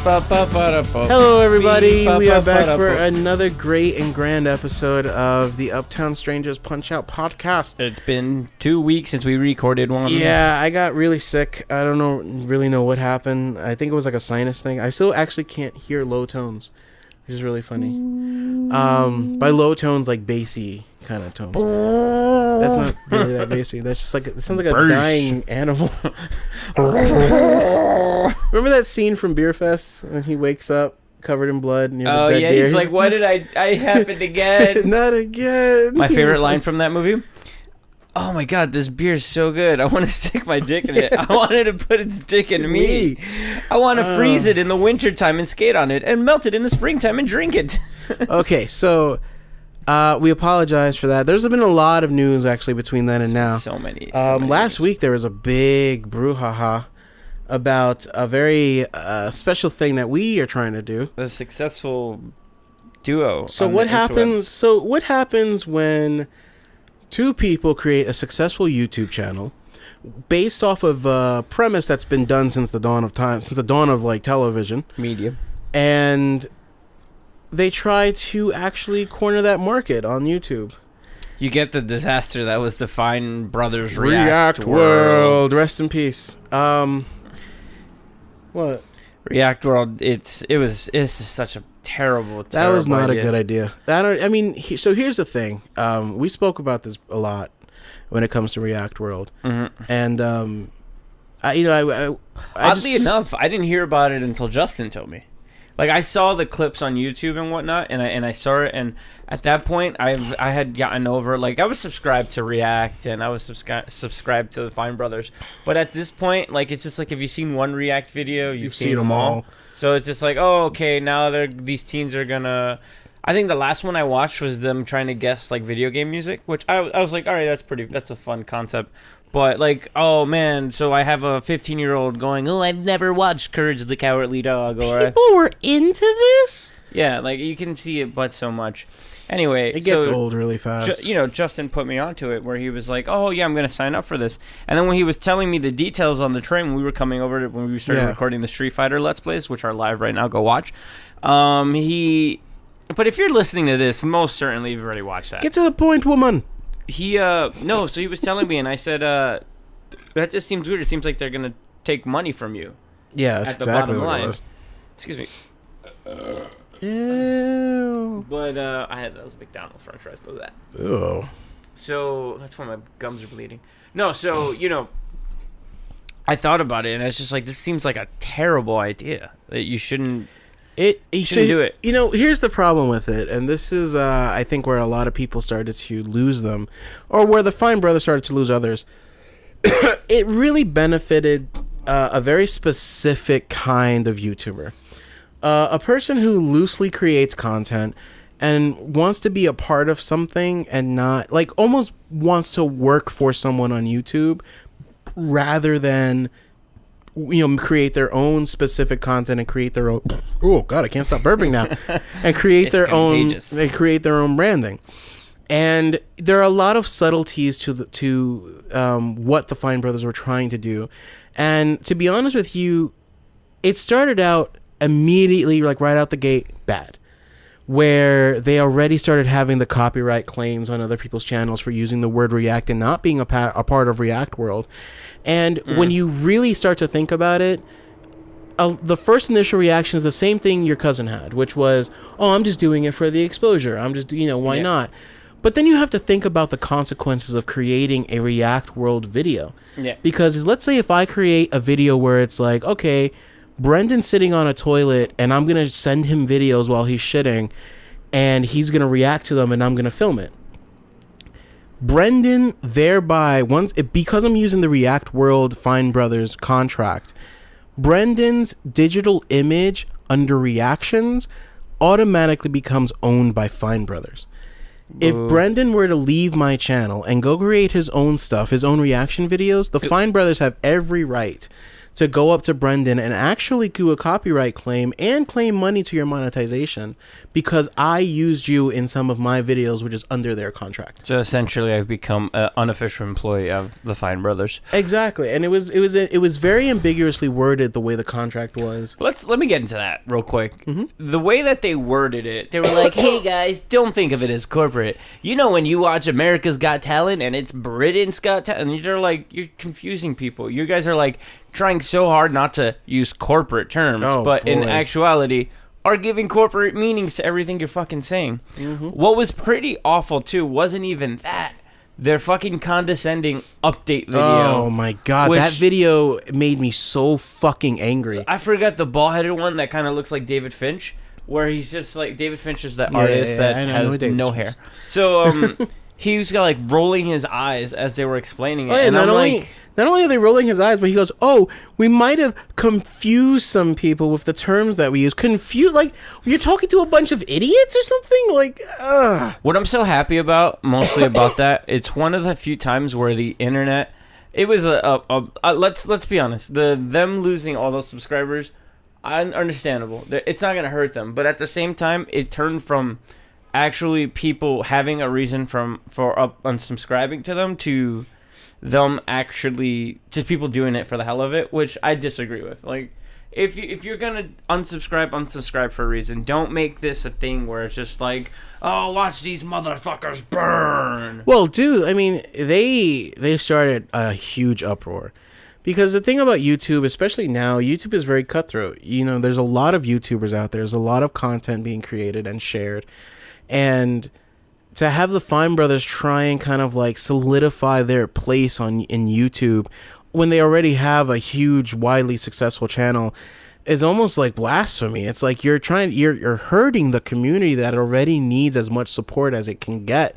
Hello, everybody. We are back for another great and grand episode of the Uptown Strangers Punch-Out podcast. It's been 2 weeks since we recorded one. Yeah, I got really sick. I don't really know what happened. I think it was like a sinus thing. I still actually can't hear low tones, which is really funny. By low tones, like bassy kind of tones. That's not really that bassy. That's just like, it sounds like a dying animal. Remember that scene from Beer Fest when he wakes up covered in blood near the dead deer? He's like, why did I happened again? Not again. My favorite line from that movie? Oh my god, this beer is so good. I want to stick my dick in it. I wanted to put its dick in me. I want to freeze it in the wintertime and skate on it and melt it in the springtime and drink it. Okay, so we apologize for that. There's been a lot of news actually between then and now. So many last week there was a big brouhaha about a very special thing that we are trying to do. A successful duo. So what happens? So what happens when two people create a successful YouTube channel based off of a premise that's been done since the dawn of time, since the dawn of like television media, and they try to actually corner that market on YouTube? You get the disaster that was the Fine Brothers React World. Rest in peace. What? React World. It's such a terrible. That was not idea. A good idea. So here's the thing. We spoke about this a lot when it comes to React World, and oddly enough, I didn't hear about it until Justin told me. Like, I saw the clips on YouTube and whatnot, and I saw it, and at that point, I had gotten over, like, I was subscribed to React, and I was subscribed to the Fine Brothers, but at this point, like, it's just like, if you've seen one React video, you've seen them all. So it's just like, oh, okay, now these teens are gonna... I think the last one I watched was them trying to guess, like, video game music, which I was like, all right, that's a fun concept. But, like, oh, man, so I have a 15-year-old going, oh, I've never watched Courage the Cowardly Dog. Or people were into this? Yeah, like, you can see it but so much. Anyway. It gets old really fast. Justin put me onto it where he was like, oh, yeah, I'm going to sign up for this. And then when he was telling me the details on the train when we were coming over to, when we started recording the Street Fighter Let's Plays, which are live right now, go watch. But if you're listening to this, most certainly you've already watched that. Get to the point, woman. So he was telling me, and I said, that just seems weird. It seems like they're going to take money from you. Yeah, that's exactly what it was. Excuse me. Ew. But that was a McDonald's french fries, though that. Ew. So that's why my gums are bleeding. No, so, I thought about it, and it's just like, this seems like a terrible idea. That you shouldn't... You shouldn't do it. Here's the problem with it, and this is, I think, where a lot of people started to lose them, or where the Fine Brothers started to lose others. It really benefited a very specific kind of YouTuber. A person who loosely creates content and wants to be a part of something and not, like, almost wants to work for someone on YouTube rather than... create their own specific content and create their own. Oh God, I can't stop burping now. And create their own. They create their own branding, and there are a lot of subtleties to what the Fine Brothers were trying to do. And to be honest with you, it started out immediately, like right out the gate, bad. Where they already started having the copyright claims on other people's channels for using the word React and not being a part of React World. And when you really start to think about it, the first initial reaction is the same thing your cousin had, which was, oh, I'm just doing it for the exposure. I'm just, why not? But then you have to think about the consequences of creating a React World video. Yeah. Because let's say if I create a video where it's like, okay, Brendan's sitting on a toilet and I'm going to send him videos while he's shitting and he's going to react to them and I'm going to film it. Brendan thereby, because I'm using the React World Fine Brothers contract, Brendan's digital image under reactions automatically becomes owned by Fine Brothers. If Brendan were to leave my channel and go create his own stuff, his own reaction videos, the Fine Brothers have every right to go up to Brendan and actually do a copyright claim and claim money to your monetization because I used you in some of my videos, which is under their contract. So essentially, I've become an unofficial employee of the Fine Brothers. Exactly, and it was very ambiguously worded the way the contract was. Let me get into that real quick. The way that they worded it, they were like, "Hey guys, don't think of it as corporate. You know when you watch America's Got Talent and it's Britain's Got Talent, and you're like, you're confusing people. You guys are like trying so hard not to use corporate terms, but in actuality are giving corporate meanings to everything you're fucking saying." What was pretty awful too wasn't even that. Their fucking condescending update video. Oh my god, that video made me so fucking angry. I forgot the bald-headed one that kind of looks like David Finch, where he's just like, David Finch is that artist that has no hair. So he was like rolling his eyes as they were explaining it. And not only are they rolling his eyes, but he goes, "Oh, we might have confused some people with the terms that we use." Confused? Like, you're talking to a bunch of idiots or something? Like, ugh. What I'm so happy about, mostly about that, it's one of the few times where the internet, it was let's be honest, them losing all those subscribers, understandable. It's not gonna hurt them, but at the same time, it turned from actually people having a reason for unsubscribing to them to them actually just people doing it for the hell of it, which I disagree with. Like, if you're gonna unsubscribe for a reason. Don't make this a thing where it's just like, oh, watch these motherfuckers burn. Well, dude, I mean, they started a huge uproar. Because the thing about YouTube, especially now, YouTube is very cutthroat. You know, there's a lot of YouTubers out there. There's a lot of content being created and shared. And to have the Fine Brothers try and kind of like solidify their place in YouTube when they already have a huge, widely successful channel is almost like blasphemy. It's like you're hurting the community that already needs as much support as it can get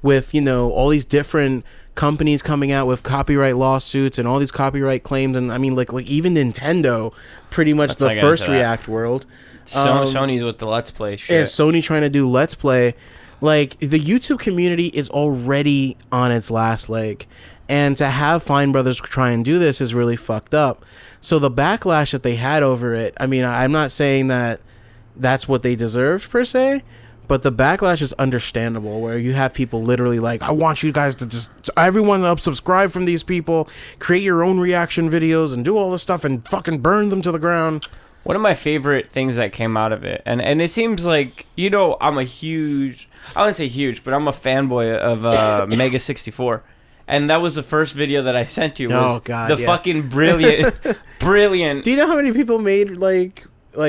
with, you know, all these different companies coming out with copyright lawsuits and all these copyright claims. And I mean, like even Nintendo, pretty much the first React world. Sony's with the Let's Play shit. Yeah, Sony trying to do Let's Play. Like, the YouTube community is already on its last leg. And to have Fine Brothers try and do this is really fucked up. So the backlash that they had over it, I mean, I'm not saying that that's what they deserved, per se. But the backlash is understandable, where you have people literally like, I want you guys to just, everyone unsubscribe from these people, create your own reaction videos, and do all this stuff, and fucking burn them to the ground. One of my favorite things that came out of it, and it seems like, you know, I'm a huge, I wouldn't say huge, but I'm a fanboy of Mega 64. And that was the first video that I sent you, was fucking brilliant. Do you know how many people made, like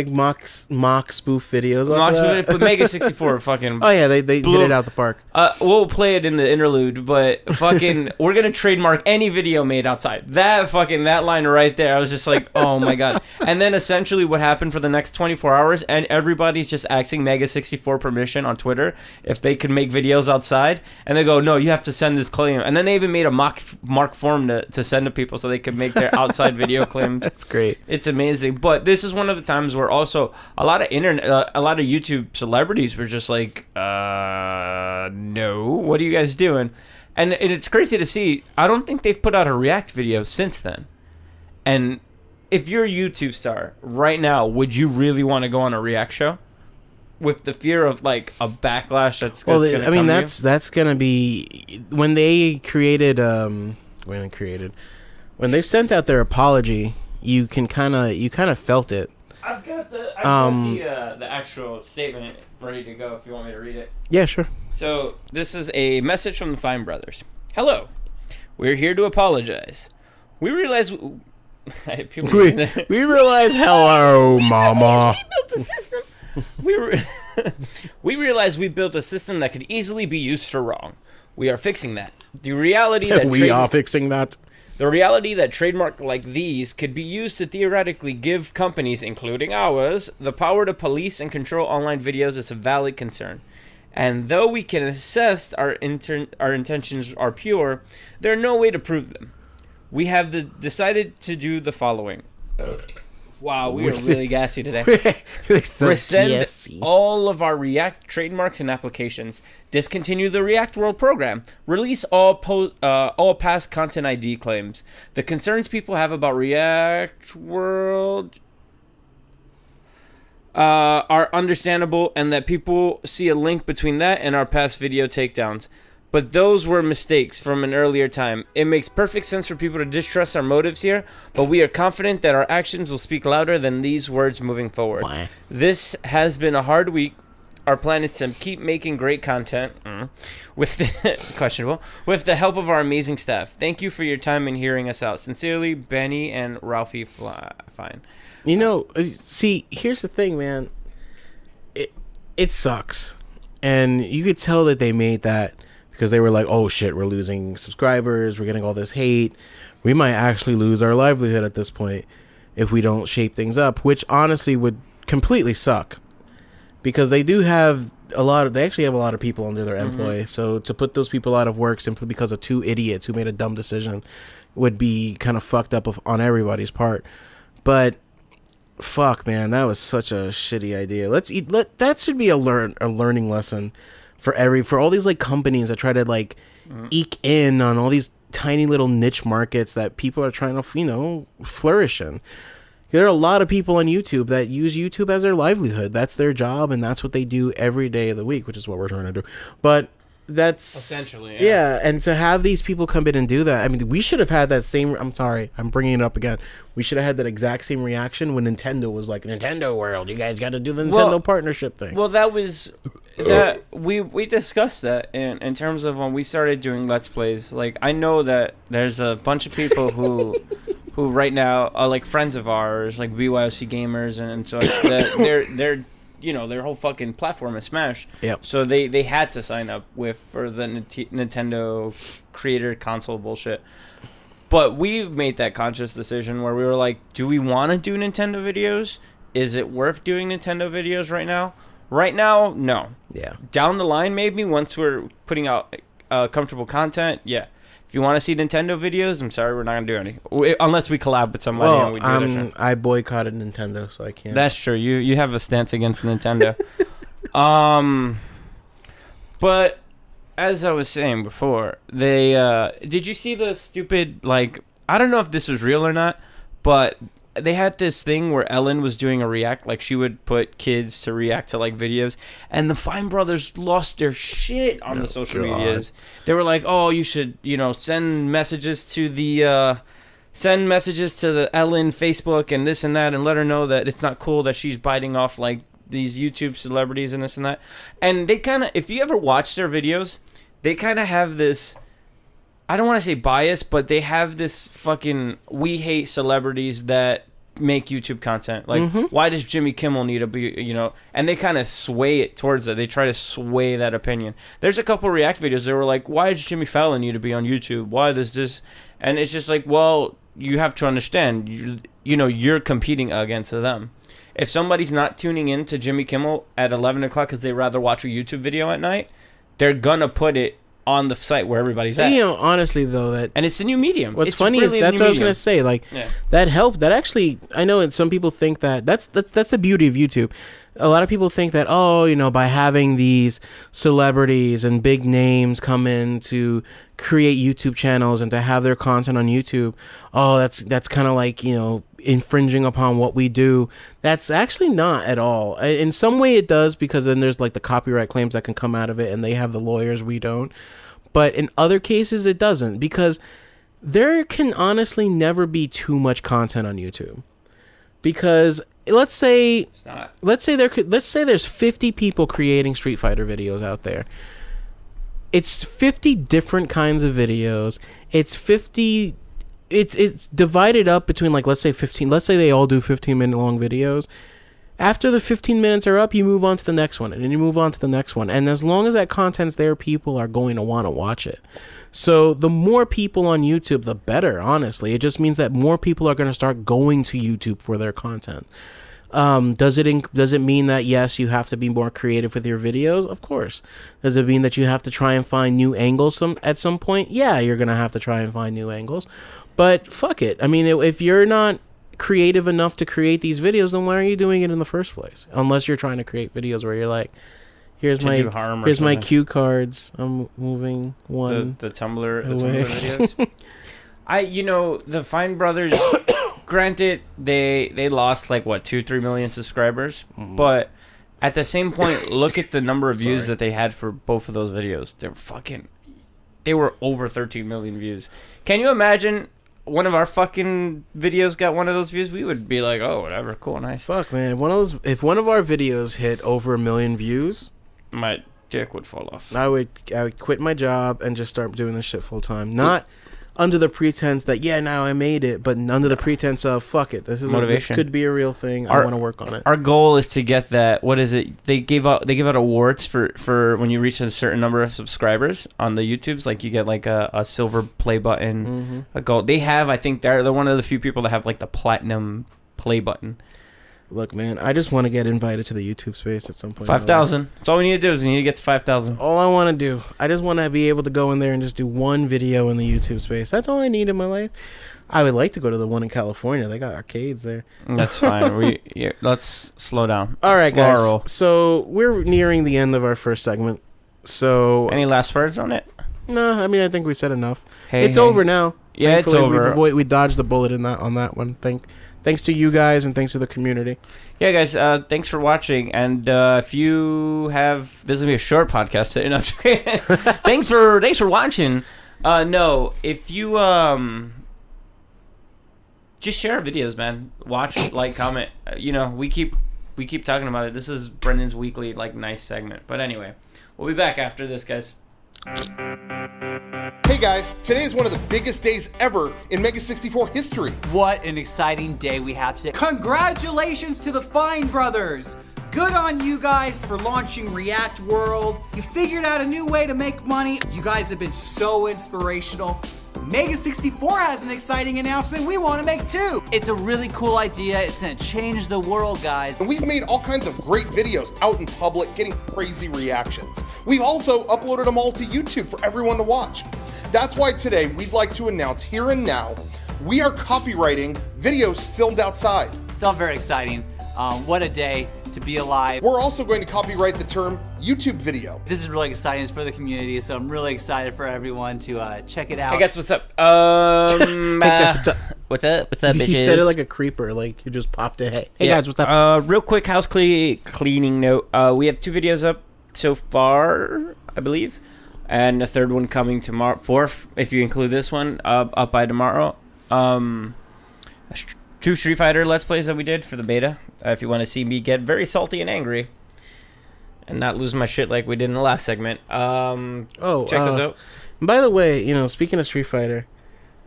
mock spoof videos? Mock spoof, but Mega 64 fucking. Oh yeah, they hit it out the park. We'll play it in the interlude, but fucking, we're gonna trademark any video made outside. That line right there, I was just like, oh my god. And then essentially, what happened for the next 24 hours, and everybody's just asking Mega 64 permission on Twitter if they could make videos outside, and they go, no, you have to send this claim. And then they even made a mark form to send to people so they could make their outside video claims. That's great. It's amazing. But this is one of the times where also a lot of YouTube celebrities were just like, no, what are you guys doing? And it's crazy to see. I don't think they've put out a React video since then. And if you're a YouTube star right now, would you really want to go on a React show with the fear of like a backlash that's going to come? I mean, that's going to be when they created when they sent out their apology. You kind of felt it. I've got the actual statement ready to go if you want me to read it. Yeah, sure. So this is a message from the Fine Brothers. Hello, we're here to apologize. We realize we realize. Hello, Mama. We built a system. We realize we built a system that could easily be used for wrong. We are fixing that. The reality that we are fixing that. The reality that trademark like these could be used to theoretically give companies, including ours, the power to police and control online videos is a valid concern. And though we can assess our intentions are pure, there are no way to prove them. We have decided to do the following. Wow, we are really gassy today. So Rescind gassy. all of our React trademarks and applications. Discontinue the React World program. Release all past Content ID claims. The concerns people have about React World are understandable, and that people see a link between that and our past video takedowns. But those were mistakes from an earlier time. It makes perfect sense for people to distrust our motives here, but we are confident that our actions will speak louder than these words moving forward. Why? This has been a hard week. Our plan is to keep making great content with the questionable with the help of our amazing staff. Thank you for your time and hearing us out. Sincerely, Benny and Ralphie Fine. You know, see, here's the thing, man. It sucks. And you could tell that they made that because they were like, oh shit, we're losing subscribers, we're getting all this hate. We might actually lose our livelihood at this point if we don't shape things up, which honestly would completely suck. Because they do have they actually have a lot of people under their employ. So to put those people out of work simply because of two idiots who made a dumb decision would be kind of fucked up on everybody's part. But fuck, man, that was such a shitty idea. That should be a learning lesson for all these like companies that try to like eke in on all these tiny little niche markets that people are trying to, flourish in. There are a lot of people on YouTube that use YouTube as their livelihood. That's their job, and that's what they do every day of the week, which is what we're trying to do. But that's essentially, yeah. And to have these people come in and do that, I mean, we should have had that same. I'm sorry, I'm bringing it up again. We should have had that exact same reaction when Nintendo was like, Nintendo World, you guys got to do the Nintendo partnership thing. Well, that was that we discussed that in terms of when we started doing Let's Plays. Like, I know that there's a bunch of people who right now are like friends of ours, like BYOC gamers, and so they're their whole fucking platform is Smash. Yep. So they had to sign up for the Nintendo creator console bullshit. But we made that conscious decision where we were like, do we want to do Nintendo videos? Is it worth doing Nintendo videos right now? Right now, no. Yeah. Down the line, maybe once we're putting out comfortable content, yeah. If you want to see Nintendo videos, I'm sorry, we're not gonna do any unless we collab with somebody. Well, and we do I boycotted Nintendo, so I can't. That's true. You have a stance against Nintendo. But as I was saying before, they did you see the stupid, like, I don't know if this was real or not, but they had this thing where Ellen was doing a react, like she would put kids to react to like videos, and the Fine brothers lost their shit on the social medias. They were like, oh, you should, send messages to the Ellen Facebook and this and that, and let her know that it's not cool that she's biting off like these YouTube celebrities and this and that. And they kind of, if you ever watch their videos, they kind of have this, I don't want to say bias, but they have this fucking, we hate celebrities that make YouTube content. Like, why does Jimmy Kimmel need to be, and they kind of sway it towards that. They try to sway that opinion. There's a couple React videos that were like, why does Jimmy Fallon need to be on YouTube? Why does this? And it's just like, well, you have to understand, you're competing against them. If somebody's not tuning in to Jimmy Kimmel at 11 o'clock because they rather watch a YouTube video at night, they're going to put it on the site where everybody's at. Honestly though, and it's a new medium. What's funny is that's what I was gonna say. Like, that helped. That actually, I know, and some people think that's the beauty of YouTube. A lot of people think that, by having these celebrities and big names come in to create YouTube channels and to have their content on YouTube, that's kind of like, infringing upon what we do. That's actually not at all. In some way it does, because then there's like the copyright claims that can come out of it, and they have the lawyers, we don't. But in other cases it doesn't, because there can honestly never be too much content on YouTube. Because let's say there's 50 people creating Street Fighter videos out there. It's 50 different kinds of videos. It's divided up between, like, let's say 15. Let's say they all do 15-minute long videos. After the 15 minutes are up, you move on to the next one, and then you move on to the next one. And as long as that content's there, people are going to want to watch it. So the more people on YouTube, the better, honestly. It just means that more people are going to start going to YouTube for their content. Does it mean that, yes, you have to be more creative with your videos? Of course. Does it mean that you have to try and find new angles at some point? Yeah, you're going to have to try and find new angles. But fuck it. I mean, if you're not creative enough to create these videos, then why aren't you doing it in the first place? Unless you're trying to create videos where you're like, here's my cue cards. I'm moving one. The Tumblr videos. The Fine Brothers. Granted, they lost like what 2-3 million subscribers, but at the same point, look at the number of views that they had for both of those videos. They were over 13 million views. Can you imagine? One of our fucking videos got one of those views, we would be like, oh, whatever, cool, nice. Fuck, man. If one of our videos hit over 1 million views, my dick would fall off. I would quit my job and just start doing this shit full time. Not under the pretense that now I made it, but under the pretense of fuck it, this could be a real thing. I want to work on it. Our goal is to get that. What is it? They give out awards for when you reach a certain number of subscribers on the YouTubes. Like you get like a silver play button, a gold. They have. I think they're one of the few people that have like the platinum play button. Look, man, I just want to get invited to the YouTube space at some point. 5,000. That's all we need to do is we need to get to 5,000. All I want to do. I just want to be able to go in there and just do one video in the YouTube space. That's all I need in my life. I would like to go to the one in California. They got arcades there. That's fine. Let's slow down. All right, guys. So we're nearing the end of our first segment. So any last words on it? No, I mean I think we said enough. It's over now. Yeah, thankfully, it's over. We dodged the bullet on that one. Thanks to you guys and thanks to the community. Yeah, guys, thanks for watching. And if you have... This is going to be a short podcast today. No, thanks for watching. No, if you... just share our videos, man. Watch, like, comment. We keep talking about it. This is Brendan's weekly, nice segment. But anyway, we'll be back after this, guys. Hey guys, today is one of the biggest days ever in Mega 64 history. What an exciting day we have today. Congratulations to the Fine Brothers. Good on you guys for launching React World. You figured out a new way to make money. You guys have been so inspirational. Mega 64 has an exciting announcement we want to make too. It's a really cool idea. It's going to change the world, guys. And we've made all kinds of great videos out in public getting crazy reactions. We've also uploaded them all to YouTube for everyone to watch. That's why today we'd like to announce here and now, we are copywriting videos filmed outside. It's all very exciting. What a day to be alive. We're also going to copyright the term YouTube video. This is really exciting. It's for the community, so I'm really excited for everyone to check it out. Hey guys, what's up? Hey guys, what's up, bitches? You said it like a creeper, like you just popped it. Hey guys, what's up? Real quick house cleaning note. We have 2 videos up so far, I believe, and a third one coming tomorrow. 4th, if you include this one, up by tomorrow. 2 Street Fighter Let's Plays that we did for the beta. If you want to see me get very salty and angry and not lose my shit like we did in the last segment, check those out. By the way, speaking of Street Fighter,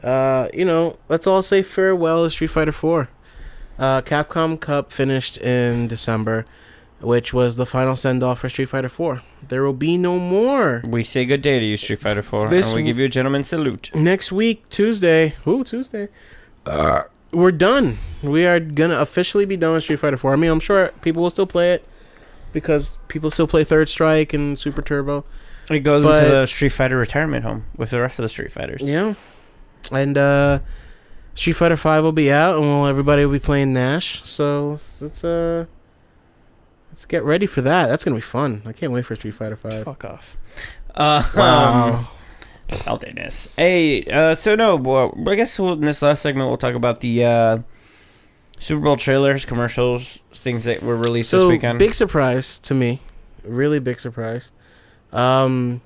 let's all say farewell to Street Fighter 4. Capcom Cup finished in December, which was the final send-off for Street Fighter 4. There will be no more. We say good day to you, Street Fighter 4, and we give you a gentleman's salute. Next week, Tuesday. We're done. We are going to officially be done with Street Fighter 4. I mean, I'm sure people will still play it because people still play Third Strike and Super Turbo. It goes into the Street Fighter retirement home with the rest of the Street Fighters. Yeah. And Street Fighter 5 will be out, and everybody will be playing Nash. So let's get ready for that. That's going to be fun. I can't wait for Street Fighter 5. Fuck off. Wow. Saltiness. Hey, I guess in this last segment we'll talk about the Super Bowl trailers, commercials, things that were released this weekend. Big surprise to me. Really big surprise. Ninja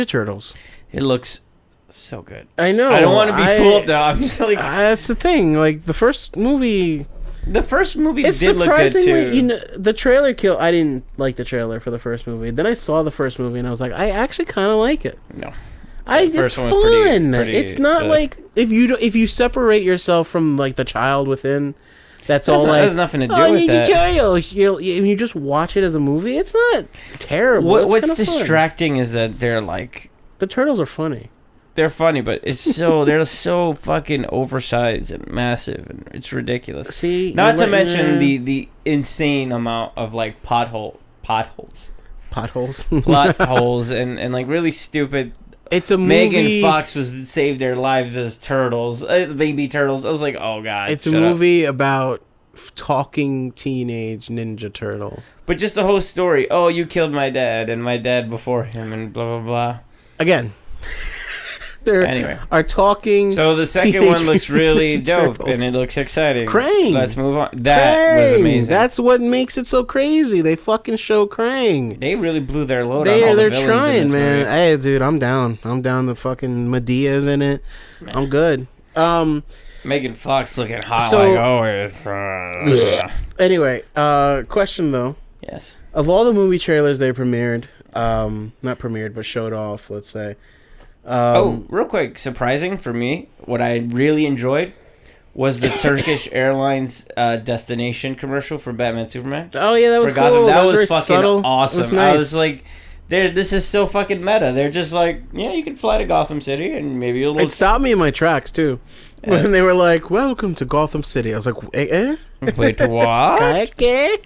Turtles. It looks so good. I know. I don't want to be fooled though. I'm just like... that's the thing. Like, the first movie... The first movie did look good too. The trailer I didn't like the trailer for the first movie. Then I saw the first movie and I was like, I actually kind of like it. No, it's fun. It's not like if you separate yourself from like the child within. That has nothing to do with that. You just watch it as a movie. It's not terrible. What's distracting is that they're like the turtles are funny. They're funny, but they're so fucking oversized and massive, and it's ridiculous. See, not to mention the insane amount of like plot holes, potholes, and like really stupid It's a movie. Megan Fox saved their lives as turtles, baby turtles. I was like, oh god. It's a movie about talking teenage ninja turtles. But just the whole story. Oh, you killed my dad and my dad before him and blah blah blah. Again. Anyway, are talking. So the second one looks really dope turtles. and it looks exciting. Krang. Let's move on. That was amazing. That's what makes it so crazy. They fucking show Krang. They really blew their load on all the They're villains trying, in this man. movie. Hey, dude, I'm down. I'm down. The fucking Medea's in it. Man. I'm good. Megan Fox looking hot So- Anyway, question though. Yes. Of all the movie trailers they premiered, not premiered, but showed off, let's say. Real quick, surprising for me, what I really enjoyed was the Turkish Airlines destination commercial for Batman Superman. Oh yeah, that was For Gotham. cool. That was very fucking subtle. awesome. It was nice. I was like, this is so fucking meta. They're just like, yeah, you can fly to Gotham City and maybe you'll. It stopped me in my tracks too, when they were like, "Welcome to Gotham City." I was like, "Eh?" Wait, what? Okay.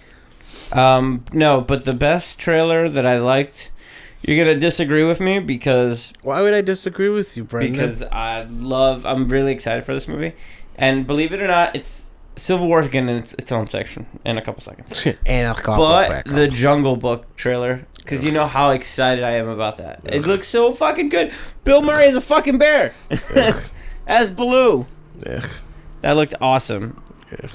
No, but the best trailer that I liked. You're gonna disagree with me because Why would I disagree with you, Brendan? because I'm really excited for this movie, and believe it or not, it's Civil War's getting its own section in a couple seconds. And a couple But the Jungle Book trailer, because you know how excited I am about that. It looks so fucking good. Bill Murray is a fucking bear as Baloo. Ugh. That looked awesome. Ugh.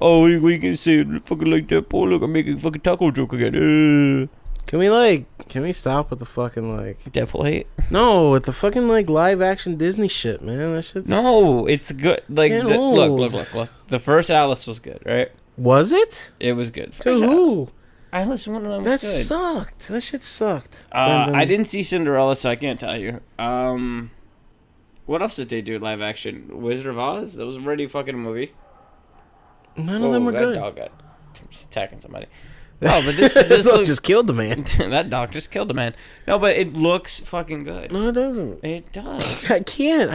Oh, we can say it fucking like that. Oh, look, I'm making fucking taco joke again. Can we stop with the fucking Deadpool hate? No, with the fucking live action Disney shit, man. That shit's No, it's good. Like, Get look. old. The first Alice was good, right? Was it? It was good. To First who? Alice in Wonderland That was good. sucked. That shit sucked. Brendan. I didn't see Cinderella, so I can't tell you. What else did they do live action? Wizard of Oz? That was already fucking a movie. None of them were that good. dog got attacking somebody. Oh, but this Look, looks, just killed the man. that dog just killed a man. No, but it looks fucking good. No, it doesn't. It does. I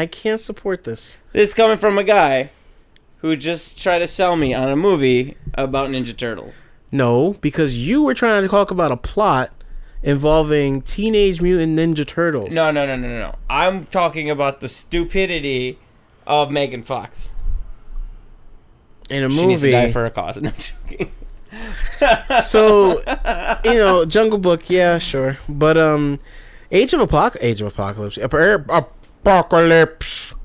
can't support this. This is coming from a guy who just tried to sell me on a movie about Ninja Turtles. No, because you were trying to talk about a plot involving Teenage Mutant Ninja Turtles. No. I'm talking about the stupidity of Megan Fox. In a She needs to movie. die for a cause. No, I'm joking. So, Jungle Book, yeah, sure. But Age of Apocalypse. Apocalypse.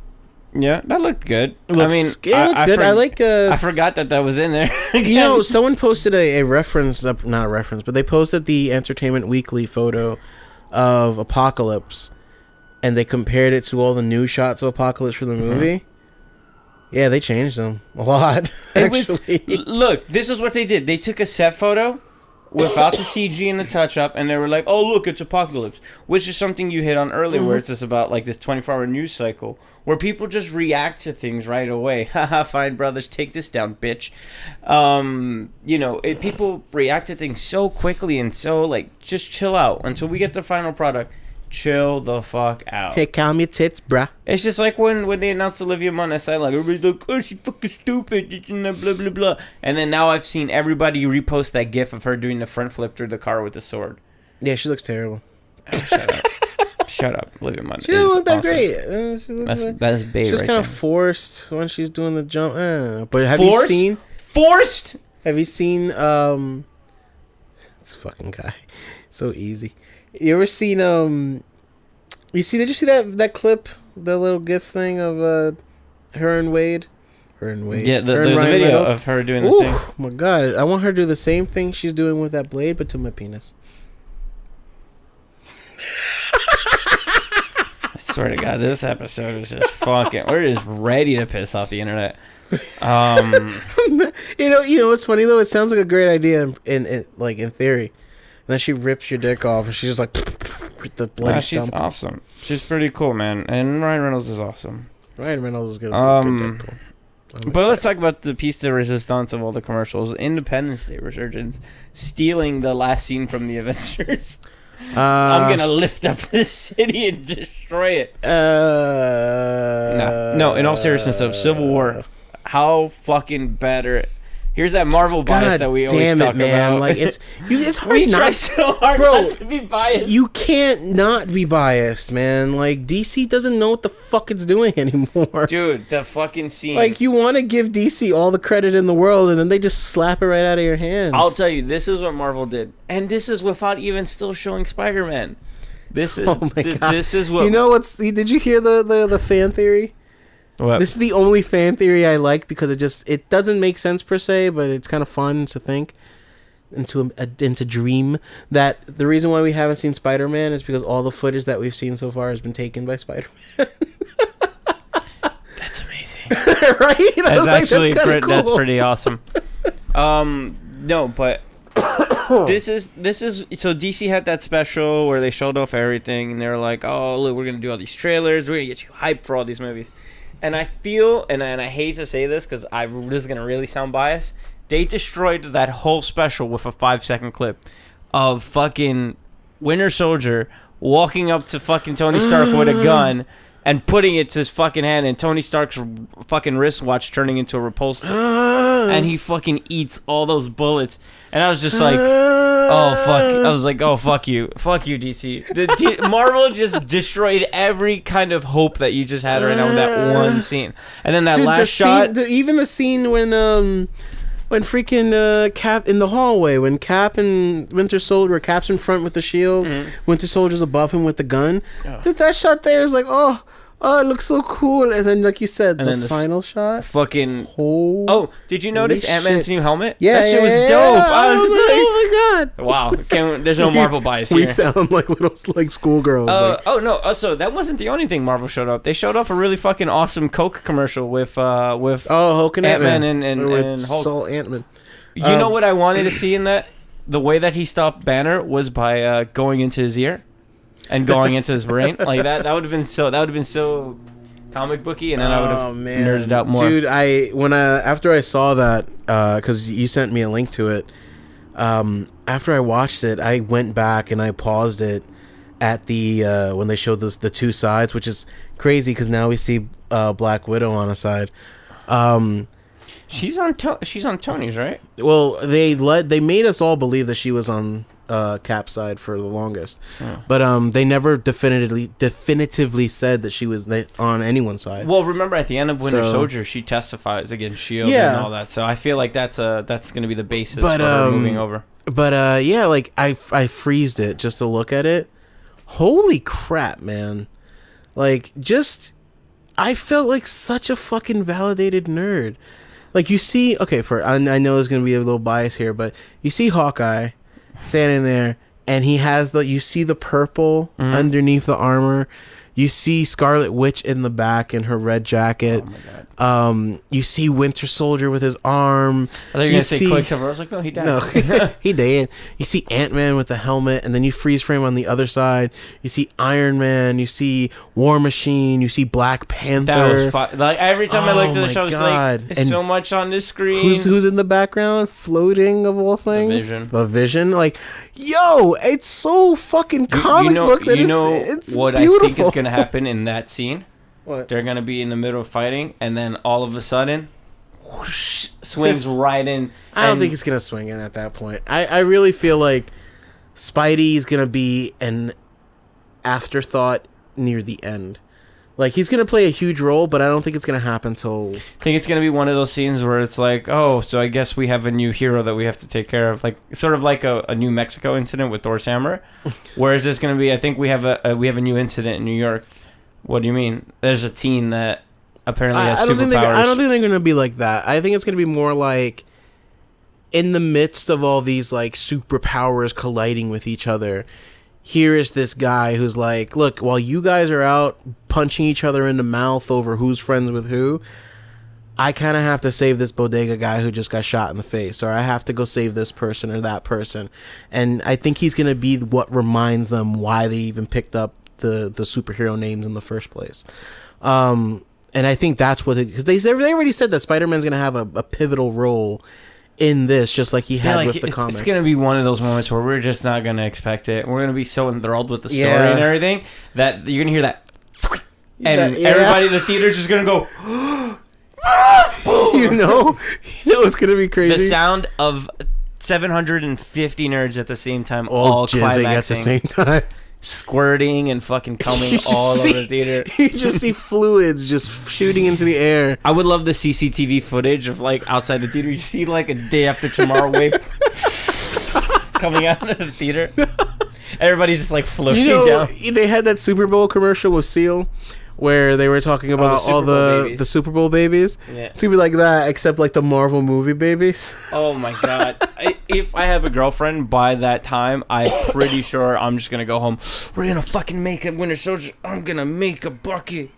Yeah, that looked good. It looks, I mean, it looks good. I like. I forgot that was in there. Someone posted a reference, not a reference, but they posted the Entertainment Weekly photo of Apocalypse, and they compared it to all the new shots of Apocalypse for the movie. Yeah, they changed them a lot. Look, this is what they did. They took a set photo without the CG and the touch-up, and they were like, oh, look, it's Apocalypse, which is something you hit on earlier, where it's just about, this 24-hour news cycle, where people just react to things right away. Haha, fine, brothers, take this down, bitch. People react to things so quickly and so, just chill out until we get the final product. Chill the fuck out. Hey, calm your tits, bruh. It's just like when they announced Olivia Munn, I said, everybody's like, oh, she's fucking stupid, blah, blah, blah. And then now I've seen everybody repost that gif of her doing the front flip through the car with the sword. Yeah, she looks terrible. Oh, shut up. Shut up, Olivia Munn. She doesn't look that awesome. great. That's bae She's right kind of there. forced when she's doing the jump. But have Forced? you seen... Forced? Have you seen... This fucking guy. So easy. You ever seen... Did you see that clip? The little GIF thing of her and Wade? Her and Wade. Yeah, the Her and Ryan video Reynolds? of her doing the Ooh, thing. my God. I want her to do the same thing she's doing with that blade, but to my penis. I swear to God, this episode is just fucking... We're just ready to piss off the internet. What's funny, though? It sounds like a great idea in theory. And then she rips your dick off, and she's just like... with the bloody She's stump. awesome. She's pretty cool, man. And Ryan Reynolds is awesome. Ryan Reynolds is gonna be good Deadpool. But let's talk about the piece de resistance of all the commercials. Independence Day resurgence, stealing the last scene from the Avengers. I'm gonna lift up this city and destroy it. No, in all seriousness, though, Civil War, how fucking better Here's that Marvel bias that we always talk about. Like it's hard we not. try so hard not to be biased. You can't not be biased, man. Like DC doesn't know what the fuck it's doing anymore. Dude, the fucking scene. Like you want to give DC all the credit in the world, and then they just slap it right out of your hands. I'll tell you, this is what Marvel did, and this is without even still showing Spider-Man. This is this is what you know. Did you hear the fan theory? What? This is the only fan theory I like because it doesn't make sense per se, but it's kind of fun to think into dream that the reason why we haven't seen Spider-Man is because all the footage that we've seen so far has been taken by Spider-Man. That's amazing. Right? That's pretty awesome. No, but this is so DC had that special where they showed off everything and they were like, oh look, we're gonna do all these trailers, we're gonna get you hyped for all these movies. And I feel, and I hate to say this because this is going to really sound biased, they destroyed that whole special with a 5-second clip of fucking Winter Soldier walking up to fucking Tony Stark with a gun and putting it to his fucking hand, and Tony Stark's fucking wristwatch turning into a repulsor. And he fucking eats all those bullets. And I was just like, oh, fuck. I was like, oh, fuck you. Fuck you, DC. Marvel just destroyed every kind of hope that you just had right now with that one scene. And then that last shot. Even the scene when freaking Cap in the hallway, when Cap and Winter Soldier, Cap's in front with the shield, Winter Soldier's above him with the gun. That shot there is like, oh, it looks so cool. And then, like you said, the final shot. Fucking. Holy did you notice Ant-Man's new helmet? Yeah, that shit was dope. I was like, oh my god. Wow. There's no Marvel bias here. We sound like little schoolgirls. No. Also, that wasn't the only thing Marvel showed up. They showed off a really fucking awesome Coke commercial with Hulk and Ant-Man and Hulk. Soul Ant-Man. You know what I wanted to see in that? The way that he stopped Banner was by going into his ear and going into his brain. Like that would have been so comic booky, and then I would have nerded out more. Dude, after I saw that, because you sent me a link to it, after I watched it, I went back and I paused it at the when they showed the two sides, which is crazy because now we see Black Widow on a side. She's on Tony's, right? Well, they made us all believe that she was on Cap's side for the longest, but they never definitively said that she was on anyone's side. Well, remember at the end of Winter Soldier, she testifies against Shield and all that. So I feel like that's going to be the basis for her moving over. But yeah, like I freezed it just to look at it. Holy crap, man! Like I felt like such a fucking validated nerd. Like you see, I know there's gonna be a little bias here, but you see Hawkeye standing there, and you see the purple underneath the armor. You see Scarlet Witch in the back in her red jacket. Oh my god. You see Winter Soldier with his arm. I thought you were gonna say Quicksilver. I was like, no, he died. No, he did. You see Ant-Man with the helmet, and then you freeze frame on the other side. You see Iron Man. You see War Machine. You see Black Panther. That was fun. Like every time I looked at the show, I was like, "There's so much on this screen." Who's in the background, floating of all things? The Vision. Like, yo, it's so fucking comic book. That it's what beautiful. I think is gonna happen in that scene. What? They're gonna be in the middle of fighting, and then all of a sudden, whoosh, swings right in. I don't think he's gonna swing in at that point. I really feel like Spidey is gonna be an afterthought near the end. Like he's gonna play a huge role, but I don't think it's gonna happen till. I think it's gonna be one of those scenes where it's like, oh, so I guess we have a new hero that we have to take care of, like sort of like a New Mexico incident with Thor's hammer. Where is this gonna be? I think we have a new incident in New York. What do you mean? There's a teen that apparently has superpowers. I don't think they're gonna be like that. I think it's gonna be more like in the midst of all these like superpowers colliding with each other. Here is this guy who's like, look, while you guys are out punching each other in the mouth over who's friends with who, I kind of have to save this bodega guy who just got shot in the face, or I have to go save this person or that person. And I think he's going to be what reminds them why they even picked up the superhero names in the first place. And I think that's what because they already said that Spider-Man's going to have a pivotal role in this, just like he had with the comic. It's going to be one of those moments where we're just not going to expect it. We're going to be so enthralled with the story and everything that you're going to hear that. And everybody in the theater's just going to go... you know it's gonna be crazy. The sound of 750 nerds at the same time, all all jizzing climaxing, at the same time. squirting and fucking coming all over the theater. You just see fluids just shooting into the air. I would love the CCTV footage of like outside the theater. You see like a Day After Tomorrow wave coming out of the theater. Everybody's just like floating down. They had that Super Bowl commercial with Seal where they were talking about all the Super Bowl babies. Yeah. It's gonna be like that, except like the Marvel movie babies. Oh my god! If I have a girlfriend by that time, I'm pretty sure I'm just gonna go home. We're gonna fucking make a Winter Soldier. I'm gonna make a bucket.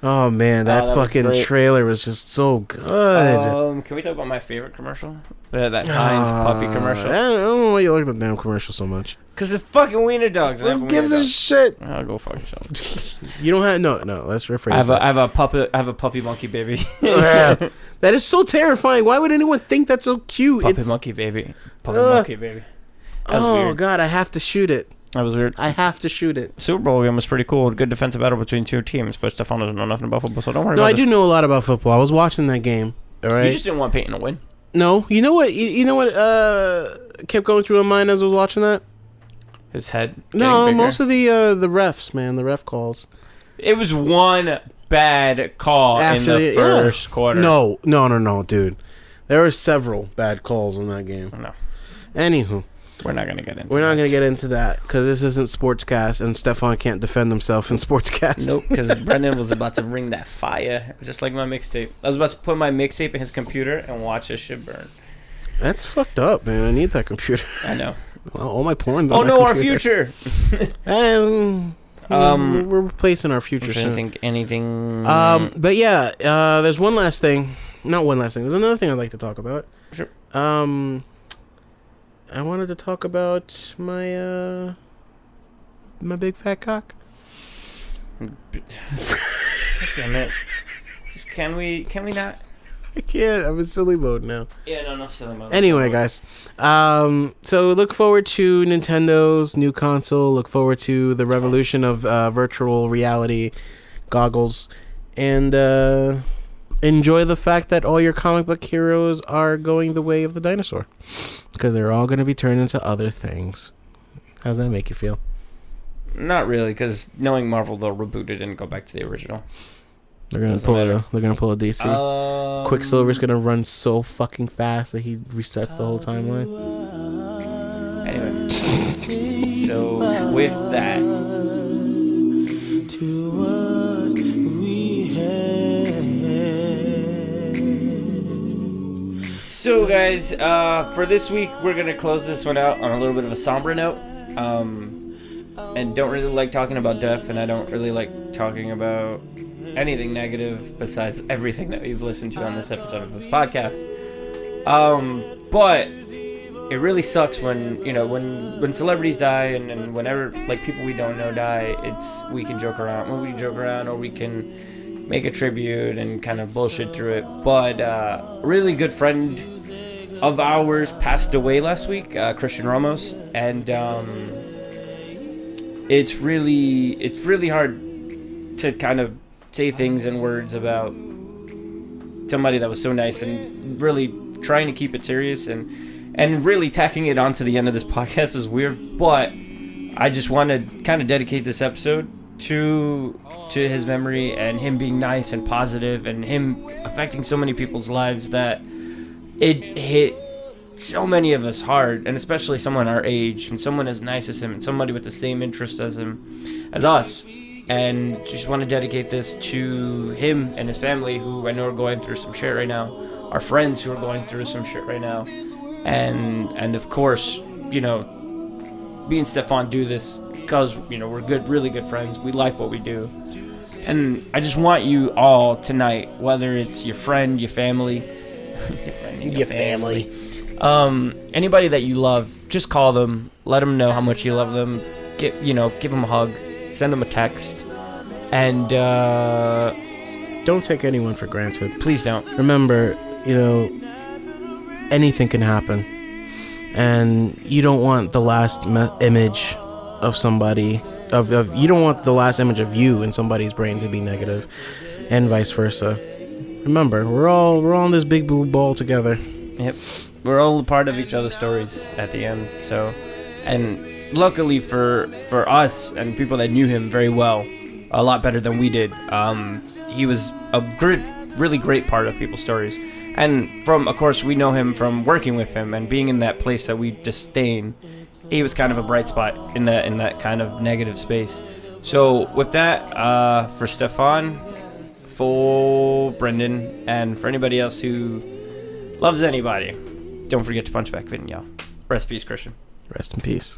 Oh man, that fucking great. trailer was just so good. Can we talk about my favorite commercial? That Heinz puppy commercial. I don't know why you like the damn commercial so much. Cause it's fucking wiener dogs. Who gives a shit? I'll go fuck yourself. You don't have no. Let's rephrase I have a puppy monkey baby. That is so terrifying. Why would anyone think that's so cute? Puppy monkey baby. That was weird. God, I have to shoot it. That was weird. I have to shoot it. Super Bowl game was pretty cool. Good defensive battle between two teams, but Stefan doesn't know nothing about football, so don't worry No, about I this. do know a lot about football. I was watching that game. All right. You just didn't want Peyton to win. No, you know what? You know what? Kept going through my mind as I was watching that. His head. No, bigger. most of the refs, man, the ref calls. It was one bad call in the first quarter. No, dude. There were several bad calls in that game. No. Anywho, We're not going to get into we're not going to get into that because this isn't Sportscast and Stefan can't defend himself in Sportscast. Nope, because Brendan was about to bring that fire, just like my mixtape. I was about to put my mixtape in his computer and watch his shit burn. That's fucked up, man. I need that computer. I know. Well, all my porn's Oh on no, that our computer. future. We're replacing our future I'm trying to soon. think anything. But yeah, there's one last thing. Not one last thing. There's another thing I'd like to talk about. Sure. I wanted to talk about my my big fat cock. Damn it. Just can we not? I can't. I'm in silly mode now. Yeah, no, enough silly mode. Anyway, guys. So look forward to Nintendo's new console. Look forward to the revolution of virtual reality goggles, and enjoy the fact that all your comic book heroes are going the way of the dinosaur, because they're all going to be turned into other things. How's that make you feel? Not really, because knowing Marvel, they'll reboot it and go back to the original. They're gonna pull a DC. Quicksilver's gonna run so fucking fast that he resets the whole timeline. Anyway, so with that, so guys, for this week we're gonna close this one out on a little bit of a somber note. And don't really like talking about death, and I don't really like talking about anything negative besides everything that we've listened to on this episode of this podcast. But it really sucks when, you know, when celebrities die and whenever like people we don't know die, we can joke around. When we joke around, or we can make a tribute and kind of bullshit through it. But a really good friend of ours passed away last week, Christian Ramos, and it's really hard to kind of say things in words about somebody that was so nice, and really trying to keep it serious and really tacking it onto the end of this podcast is weird, but I just want to kind of dedicate this episode to his memory and him being nice and positive and him affecting so many people's lives that it hit so many of us hard, and especially someone our age and someone as nice as him and somebody with the same interest as us. And just want to dedicate this to him and his family, who I know are going through some shit right now, our friends who are going through some shit right now, and of course, you know, me and Stefan do this because, you know, we're really good friends. We like what we do, and I just want you all tonight, whether it's your friend, your family, your family, anybody that you love, just call them, let them know how much you love them, give them a hug. Send them a text, and don't take anyone for granted. Please don't. Remember, you know, anything can happen, and you don't want the last image of somebody you don't want the last image of you in somebody's brain to be negative, and vice versa. remember, we're all in this big blue ball together. Yep. We're all a part of each other's stories at the end. So, and luckily for us and people that knew him very well, a lot better than we did, he was a really great part of people's stories. And of course, we know him from working with him and being in that place that we disdain. He was kind of a bright spot in that kind of negative space. So with that, for Stefan, for Brendan, and for anybody else who loves anybody, don't forget to punch back in, y'all. Rest in peace, Christian. Rest in peace.